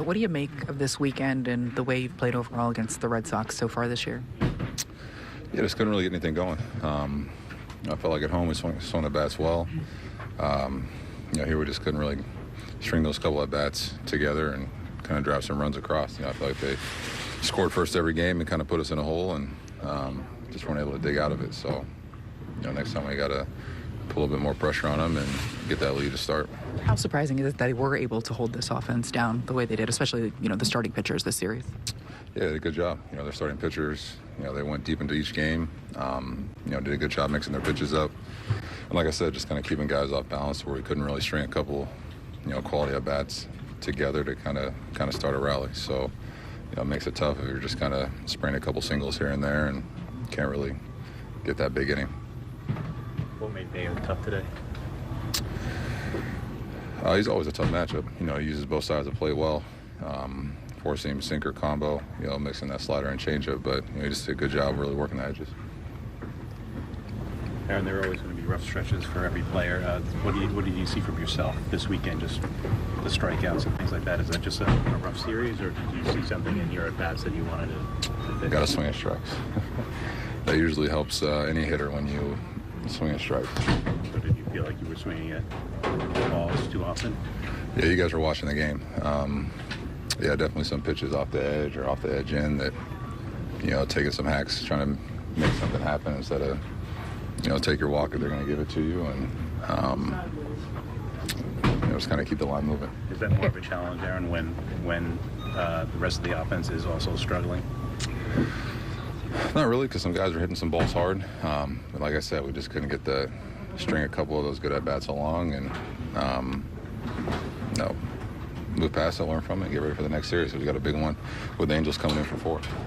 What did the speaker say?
What do you make of this weekend and the way you've played overall against the Red Sox so far this year? Yeah, just couldn't really get anything going. I felt like at home we swung the bats well. Here we just couldn't really string those couple of bats together and kind of drive some runs across. I feel like they scored first every game and kind of put us in a hole and just weren't able to dig out of it. So, next time we got to put a little bit more pressure on them and get that lead to start. How surprising is it that they were able to hold this offense down the way they did, especially, the starting pitchers this series? Yeah, they did a good job. Their starting pitchers, they went deep into each game, did a good job mixing their pitches up. And like I said, just kind of keeping guys off balance where we couldn't really string a couple, quality at bats together to kind of start a rally. So, it makes it tough if you're just kind of spraying a couple singles here and there and can't really get that big inning. What made Bayer tough today? He's always a tough matchup. He uses both sides of the plate well. Four-seam sinker combo, mixing that slider and changeup, but he just did a good job really working the edges. Aaron, there are always going to be rough stretches for every player. What did you see from yourself this weekend, just the strikeouts and things like that? Is that just a rough series, or did you see something in your at-bats that you wanted to fix? Got to swing at strikes. That usually helps any hitter when you swing at strikes. So did you feel like you were swinging at balls too often? Yeah, you guys were watching the game. Yeah, definitely some pitches off the edge or off the edge in that, taking some hacks, trying to make something happen instead of, take your walk if they're going to give it to you and, just kind of keep the line moving. Is that more of a challenge, Aaron, when the rest of the offense is also struggling? Not really, because some guys are hitting some balls hard. But like I said, we just couldn't get the string a couple of those good at-bats along and, move past it, learn from it, and get ready for the next series. We've got a big one with the Angels coming in for 4.